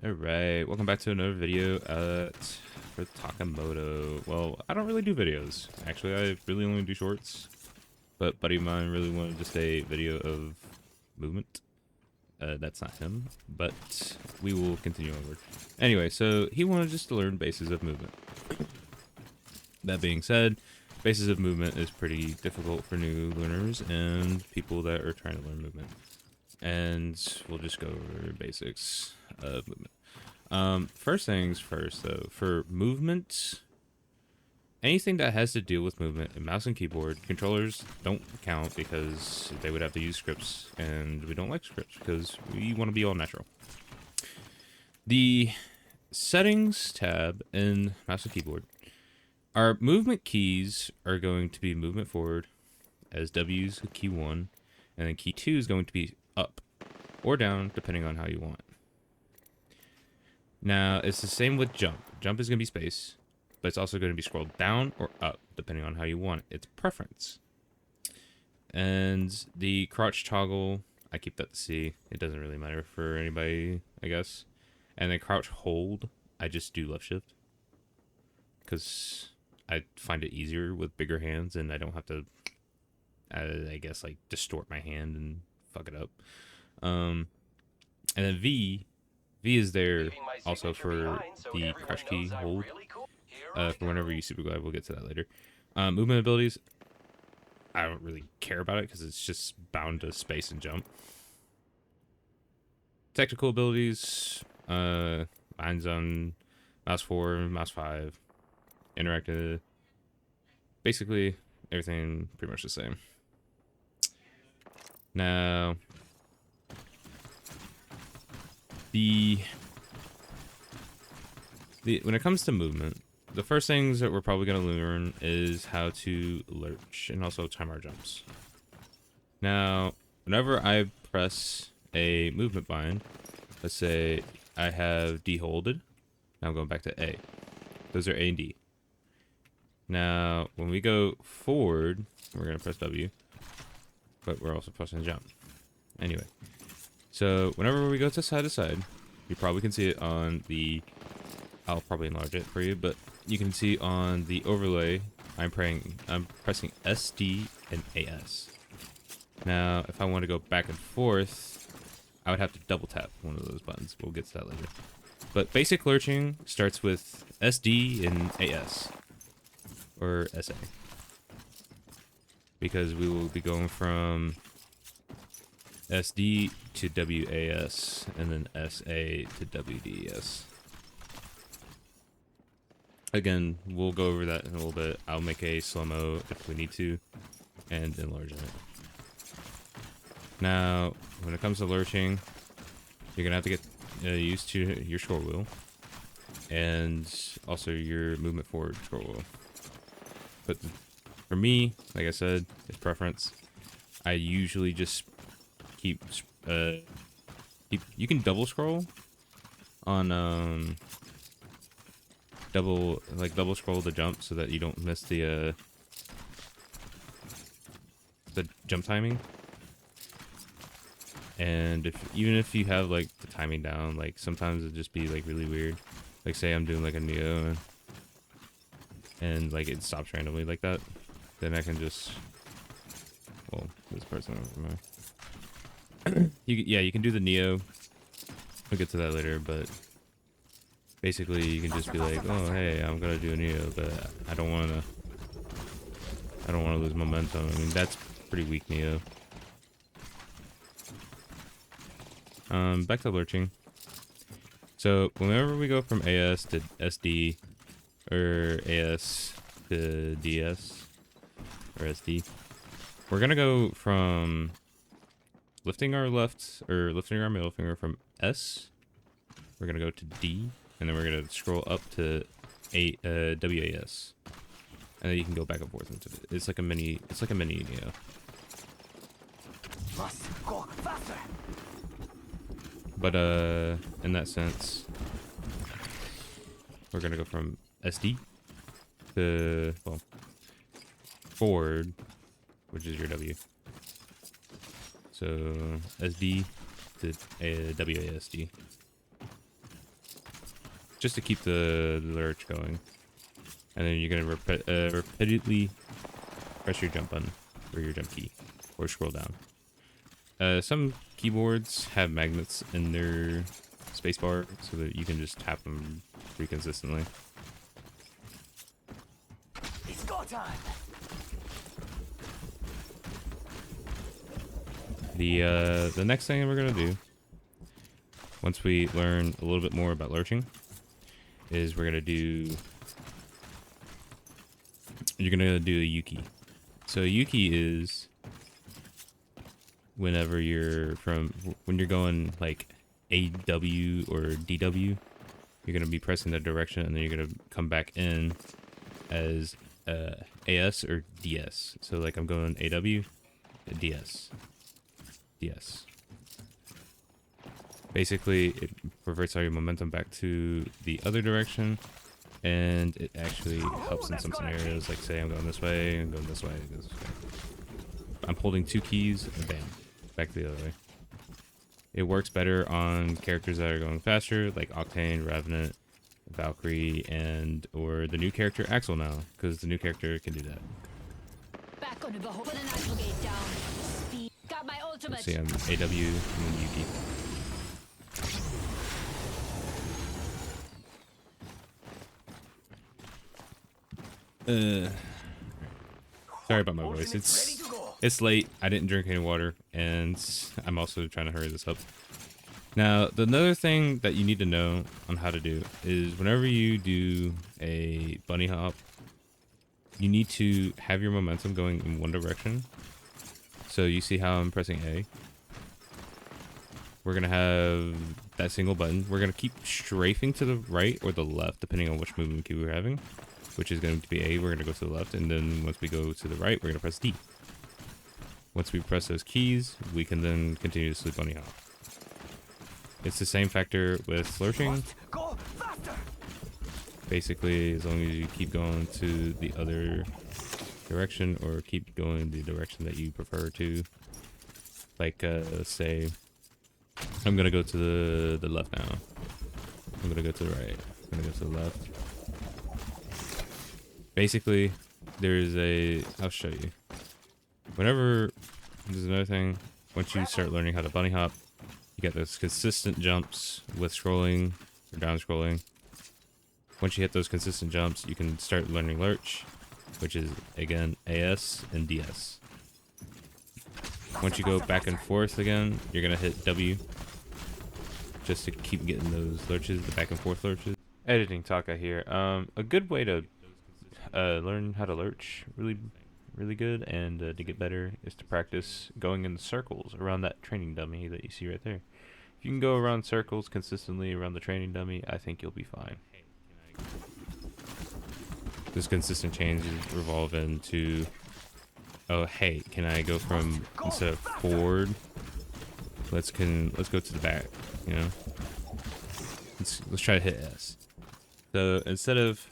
Alright, welcome back to another video for Takamoto. Well, I don't really do videos. Actually, I really only do shorts. But buddy of mine really wanted just a video of movement. That's not him, but we will continue onward. Anyway, so he wanted just to learn bases of movement. That being said, bases of movement is pretty difficult for new learners and people that are trying to learn movement. And we'll just go over basics of movement. First things first, though, for movement, anything that has to deal with movement, and mouse and keyboard, controllers don't count because they would have to use scripts, and we don't like scripts because we want to be all natural. The settings tab in mouse and keyboard, our movement keys are going to be movement forward as W's key 1, and then key 2 is going to be up or down depending on how you want. Now, it's the same with jump. Jump is going to be space, but it's also going to be scrolled down or up, depending on how you want it. It's preference. And the crouch toggle, I keep that to C. It doesn't really matter for anybody, I guess. And then crouch hold, I just do left shift. Because I find it easier with bigger hands, and I don't have to, I guess, like, distort my hand and fuck it up. And then V is there also for the crouch key hold. For whenever you super glide, we'll get to that later. Movement abilities, I don't really care about it because it's just bound to space and jump. Technical abilities, mine's on mouse 4, mouse 5, interactive. Basically, everything pretty much the same. Now, when it comes to movement, the first things that we're probably going to learn is how to lurch and also time our jumps. Now, whenever I press a movement bind, let's say I have D holded, now I'm going back to A. Those are A and D. Now, when we go forward, we're going to press W, but we're also pressing jump. Anyway, so whenever we go to side, you probably can see it on the, I'll probably enlarge it for you, but you can see on the overlay, I'm pressing SD and AS. Now, if I want to go back and forth, I would have to double tap one of those buttons. We'll get to that later. But basic lurching starts with SD and AS, or SA, because we will be going from SD to WAS, and then SA to WDS. Again, we'll go over that in a little bit. I'll make a slow-mo if we need to, and enlarge it. Now, when it comes to lurching, you're going to have to get used to your scroll wheel, and also your movement forward scroll wheel. But for me, like I said, it's preference. I usually just keep you can double scroll on double scroll the jump so that you don't miss the jump timing. And even if you have like the timing down, like sometimes it'll just be like really weird. Like say I'm doing like a Neo and like it stops randomly like that, then I can just, well, this person over my you can do the Neo. We'll get to that later, but basically you can just be like, oh hey, I'm gonna do a Neo, but I don't wanna lose momentum. I mean, that's pretty weak Neo. Back to lurching. So whenever we go from AS to SD, or AS to DS, or SD, we're gonna go from lifting our middle finger from S. We're gonna go to D, and then we're gonna scroll up to WAS, and then you can go back and forth into it. It's like a mini Neo. Go faster. But in that sense, we're gonna go from SD to, well, forward, which is your W. So SD to WASD. just to keep the lurch going. And then you're gonna repeatedly press your jump button or your jump key, or scroll down. Some keyboards have magnets in their spacebar so that you can just tap them pretty consistently. It's go time. The next thing that we're gonna do, once we learn a little bit more about lurching, is you're gonna do a Yuki. So Yuki is when you're going like AW or DW, you're gonna be pressing that direction, and then you're gonna come back in as AS or DS. So like I'm going AW, DS. DS. Basically, it reverts all your momentum back to the other direction, and it actually helps in some scenarios. Like say I'm going this way, I'm going this way, this way. I'm holding 2 keys, and bam, back the other way. It works better on characters that are going faster, like Octane, Revenant, Valkyrie, or the new character Axel now, because the new character can do that. Back on the behold. Put an actual gate down. Speed. Got my ultimate. See, I'm AW and then Yuki. Sorry about my voice. It's late. I didn't drink any water, and I'm also trying to hurry this up. Now, the another thing that you need to know on how to do is whenever you do a bunny hop, you need to have your momentum going in one direction. So you see how I'm pressing A? We're gonna have that single button. We're gonna keep strafing to the right or the left, depending on which movement key we're having, which is going to be A. We're gonna go to the left, and then once we go to the right, we're gonna press D. Once we press those keys, we can then continuously bunny hop. It's the same factor with lurching. Basically, as long as you keep going to the other direction or keep going the direction that you prefer to. Like, say, I'm gonna go to the left now. I'm gonna go to the right. I'm gonna go to the left. Basically, I'll show you. There's another thing. Once you start learning how to bunny hop, you got those consistent jumps with scrolling or down scrolling. Once you hit those consistent jumps, you can start learning lurch, which is again AS and DS. Once you go back and forth again, you're gonna hit W just to keep getting those lurches, the back and forth lurches. Editing Taka here. A good way to learn how to lurch really good and to get better is to practice going in circles around that training dummy that you see right there. If you can go around circles consistently around the training dummy, I think you'll be fine. This consistent change revolve into, oh hey, can I go from, instead of forward, let's go to the back, you know? Let's try to hit S. So instead of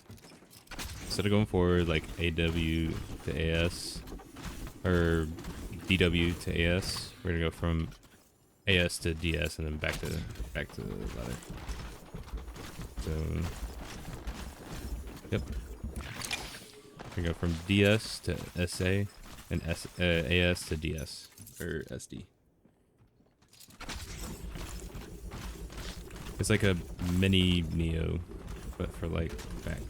going forward like AW to AS or DW to AS, we're gonna go from AS to DS and then back to the ladder. So yep, we go from DS to SA and AS to DS or SD. It's like a mini Neo, but for like back.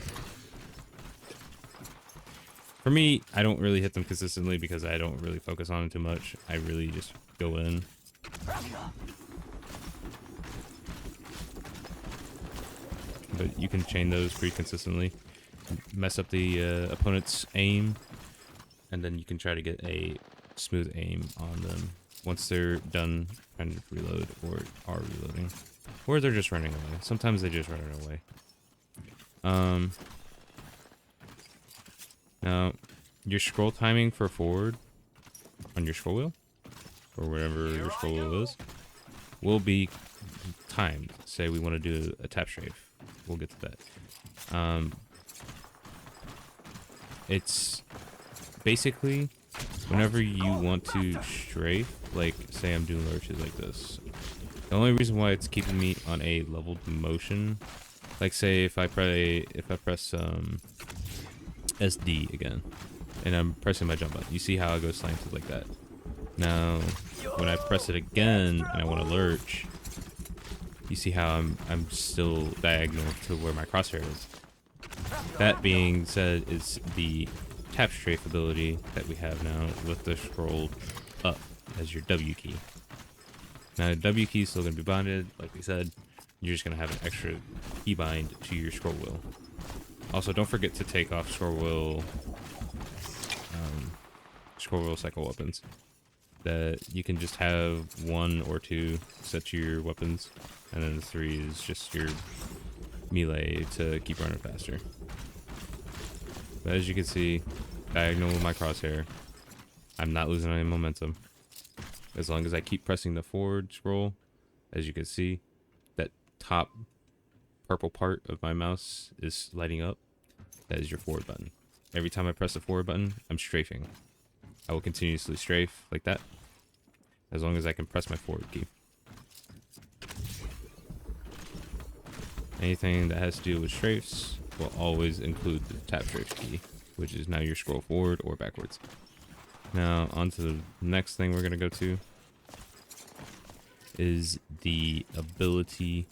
For me, I don't really hit them consistently because I don't really focus on it too much. I really just go in. But you can chain those pretty consistently. Mess up the opponent's aim, and then you can try to get a smooth aim on them once they're done trying to reload or are reloading. Or they're just running away. Sometimes they just run away. Now, your scroll timing for forward on your scroll wheel, or whatever your scroll wheel is, will be timed. Say we want to do a tap strafe. We'll get to that. It's basically whenever you want to strafe, like say I'm doing lurches like this. The only reason why it's keeping me on a leveled motion Like say if I press SD again, and I'm pressing my jump button, you see how I go slanted like that. Now, when I press it again and I want to lurch, you see how I'm still diagonal to where my crosshair is. That being said, it's the tap strafe ability that we have now with the scroll up as your W key. Now, the W key is still going to be bonded, like we said. You're just going to have an extra key bind to your scroll wheel. Also, don't forget to take off scroll wheel cycle weapons. That you can just have 1 or 2 set to your weapons, and then the 3 is just your melee to keep running faster. But as you can see, diagonal with my crosshair, I'm not losing any momentum. As long as I keep pressing the forward scroll, as you can see, that top purple part of my mouse is lighting up. That is your forward button. Every time I press the forward button, I'm strafing. I will continuously strafe like that, as long as I can press my forward key. Anything that has to do with strafes will always include the tap strafe key, which is now your scroll forward or backwards. Now, on to the next thing we're going to go to is the ability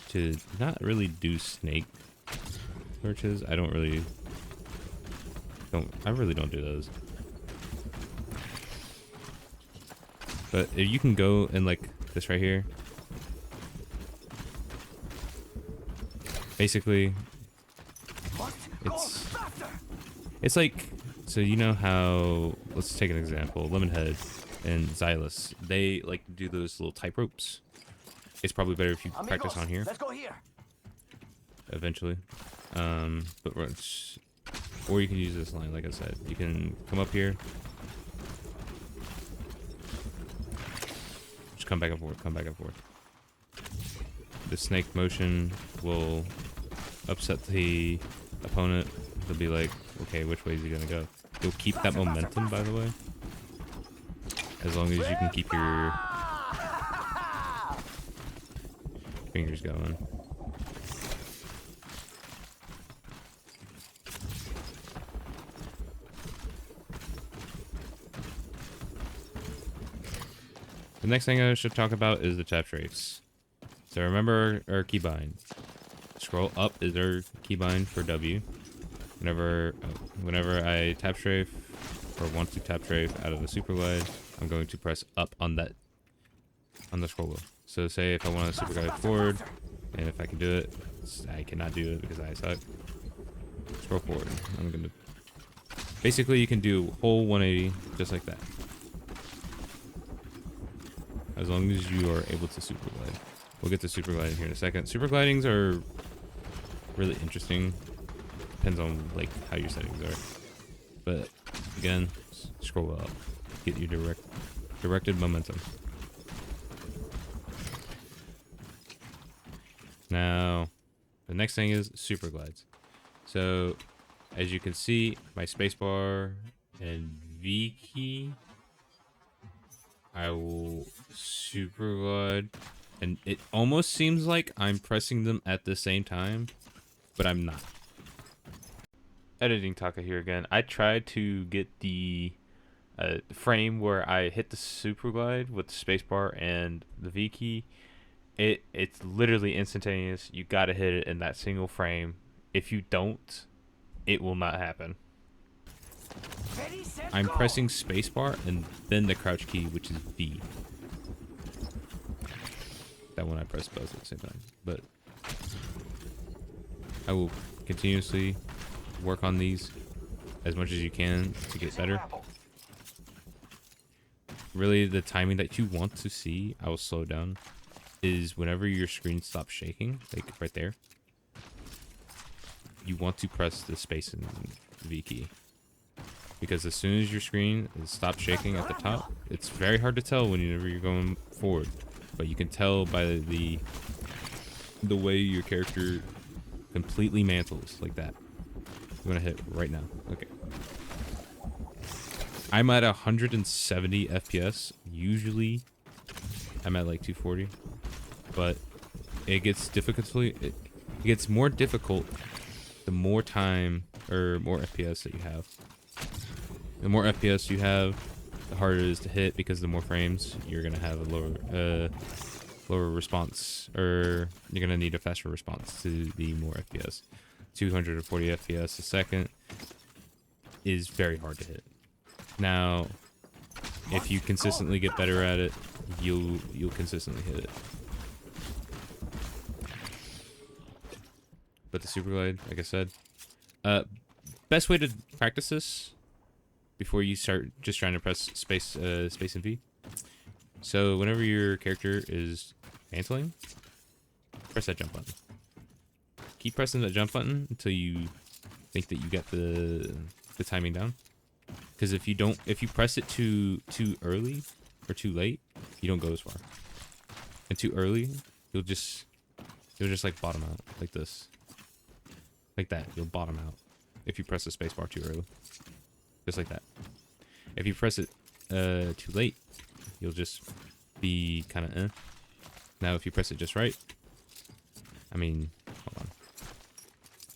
to not really do snake lurches. I really don't do those. But if you can go in like this right here, basically it's like, so you know how, let's take an example, Lemonhead and Xylus, they like to do those little type ropes. It's probably better if you practice on here. Let's go here. Eventually. But or you can use this line, like I said. You can come up here. Just come back and forth, come back and forth. The snake motion will upset the opponent. They'll be like, okay, which way is he gonna go? You'll keep that momentum, by the way. As long as you can keep your fingers going. The next thing I should talk about is the tap strafes. So remember our keybind. Scroll up is our keybind for W. Whenever I tap strafe or want to tap strafe out of the super glide, I'm going to press up on the scroll wheel. So say if I want to super glide forward, and if I can do it, I cannot do it because I suck. Scroll forward. I'm gonna. Basically, you can do whole 180 just like that, as long as you are able to super glide. We'll get to super gliding here in a second. Super glidings are really interesting. Depends on like how your settings are. But again, scroll up, get your directed momentum. Now, the next thing is super glides. So, as you can see, my spacebar and V key, I will super glide, and it almost seems like I'm pressing them at the same time, but I'm not. Editing Taka here again. I tried to get the frame where I hit the super glide with the spacebar and the V key. It's literally instantaneous. You gotta hit it in that single frame. If you don't, it will not happen. Ready, set, I'm go. pressing spacebar and then the crouch key, which is V. That one I press both at the same time. But I will continuously work on these as much as you can to get better. Really, the timing that you want to see, I will slow down, is whenever your screen stops shaking, like right there, you want to press the space and V key. Because as soon as your screen stops shaking at the top, it's very hard to tell whenever you're going forward. But you can tell by the way your character completely mantles like that. I'm gonna hit right now. Okay. I'm at 170 FPS. Usually, I'm at like 240. But it gets difficult. It gets more difficult the more time or more FPS that you have. The more FPS you have, the harder it is to hit, because the more frames you're gonna have a lower response, or you're gonna need a faster response to the more FPS. 240 FPS a second is very hard to hit. Now, if you consistently get better at it, you'll consistently hit it. But the super glide, like I said, best way to practice this before you start just trying to press space and V. So whenever your character is mantling, press that jump button. Keep pressing that jump button until you think that you get the timing down. Because if you press it too early or too late, you don't go as far. And too early, you'll just like bottom out like this. Like that, you'll bottom out if you press the spacebar too early. Just like that. If you press it too late, you'll just be kind of Now, if you press it just right, hold on.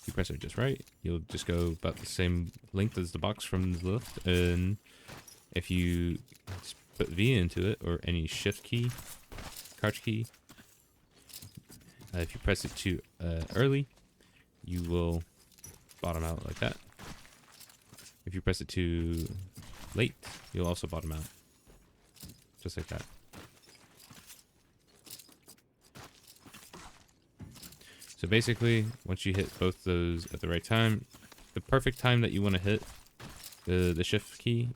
If you press it just right, you'll just go about the same length as the box from the left. And if you put V into it, or any shift key, crouch key, if you press it too early, you will bottom out like that. If you press it too late, you'll also bottom out. Just like that. So basically, once you hit both those at the right time, the perfect time that you want to hit the shift key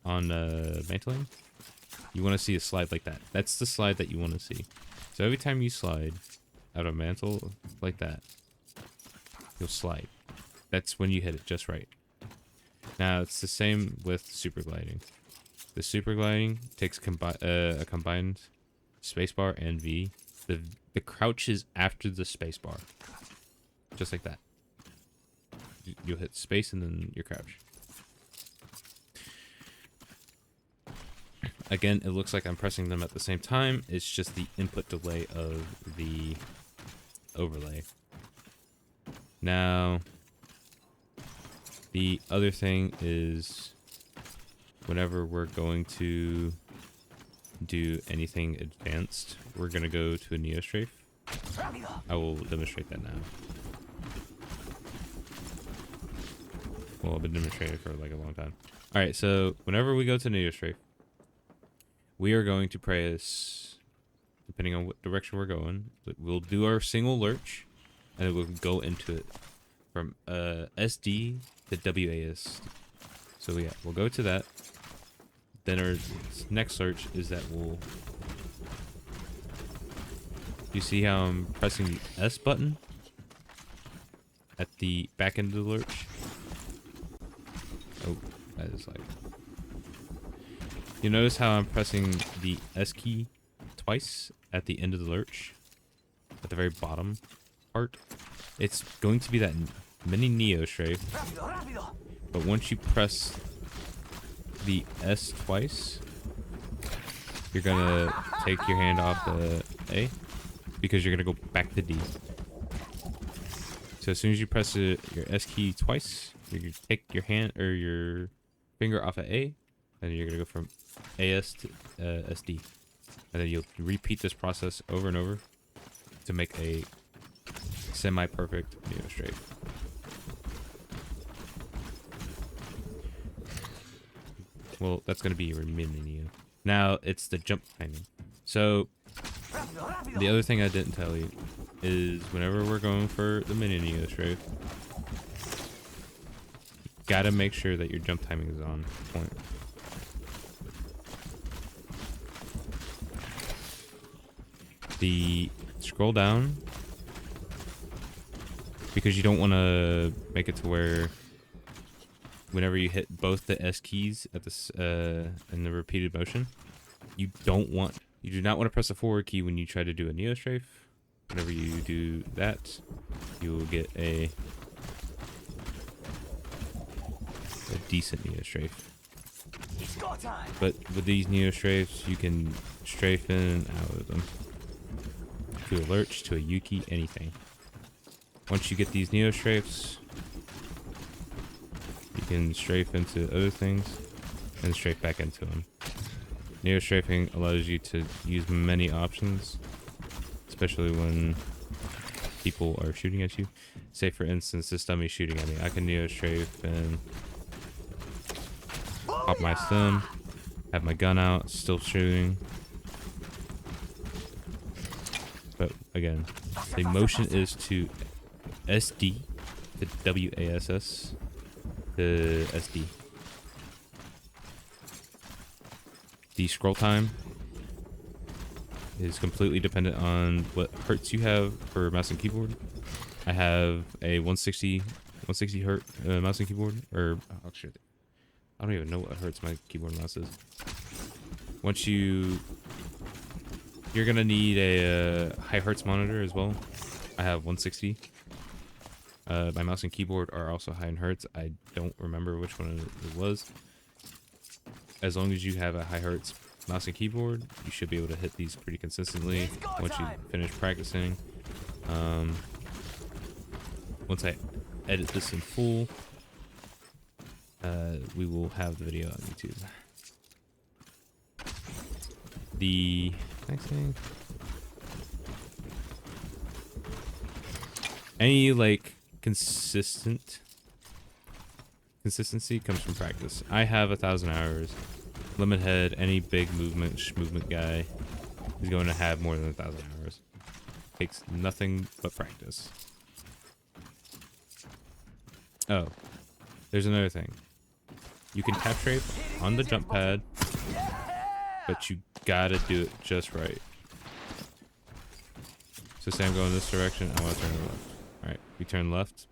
on mantling, you want to see a slide like that. That's the slide that you want to see. So every time you slide out of mantle like that, you'll slide. That's when you hit it just right. Now, it's the same with super gliding. The super gliding takes a combined spacebar and V. The crouch is after the spacebar. Just like that. You'll hit space and then your crouch. Again, it looks like I'm pressing them at the same time. It's just the input delay of the overlay. Now, the other thing is, whenever we're going to do anything advanced, we're going to go to a neostrafe. I will demonstrate that now. Well, I've been demonstrating for like a long time. Alright, so whenever we go to neostrafe, we are going to press, depending on what direction we're going, we'll do our single lurch, and it will go into it from SD to WASD. So yeah, we'll go to that. Then our next lurch is that you see how I'm pressing the S button at the back end of the lurch? Oh, that is like... You notice how I'm pressing the S key twice at the end of the lurch? At the very bottom part? It's going to be that mini neo strafe. But once you press the S twice, you're gonna take your hand off the A, because you're gonna go back to D. So as soon as you press your S key twice, you take your hand or your finger off of A, and you're gonna go from AS to SD, and then you'll repeat this process over and over to make a semi-perfect neo strafe. Well, that's going to be your mini neo. Now, it's the jump timing. So, the other thing I didn't tell you is whenever we're going for the mini neo strafe, gotta make sure that your jump timing is on point. Scroll down, because you don't want to make it to where whenever you hit both the S keys at this in the repeated motion, you do not want to press the forward key when you try to do a neo strafe. Whenever you do that, you will get a decent neo strafe. But with these neo strafes, you can strafe in and out of them. To a lurch, to a yuki, anything. Once you get these neo strafes, you can strafe into other things and strafe back into them. Neo strafing allows you to use many options, especially when people are shooting at you. Say for instance, this dummy shooting at me. I can neo strafe and pop my stem, have my gun out, still shooting. But again, the motion is to SD to WASS to SD. The scroll time is completely dependent on what hertz you have for mouse and keyboard. I have a 160 hertz mouse and keyboard, or oh shit, I don't even know what hertz my keyboard and mouse is. Once you're gonna need a high hertz monitor as well. I have 160. My mouse and keyboard are also high in hertz. I don't remember which one it was. As long as you have a high hertz mouse and keyboard, you should be able to hit these pretty consistently once you finish practicing. Once I edit this in full, we will have the video on YouTube. The next thing, any like consistency comes from practice. I have 1,000 hours. Limit head, any big movement guy is going to have more than 1,000 hours. Takes nothing but practice. Oh, there's another thing. You can tap strafe on the jump pad, but you gotta do it just right. So say I'm going this direction, I want to turn left. Alright, we turn left.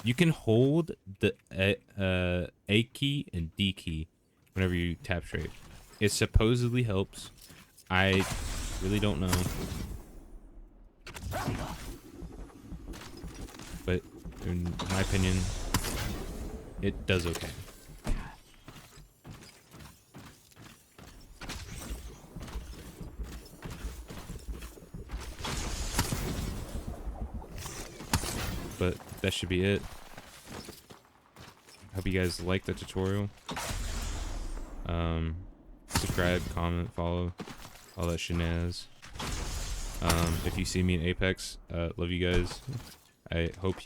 You can hold the A key and D key whenever you tap strafe. It supposedly helps. I really don't know. But in my opinion, it does okay. But that should be it. Hope you guys liked the tutorial. Subscribe, comment, follow, all that shenanigans. If you see me in Apex, love you guys. I hope you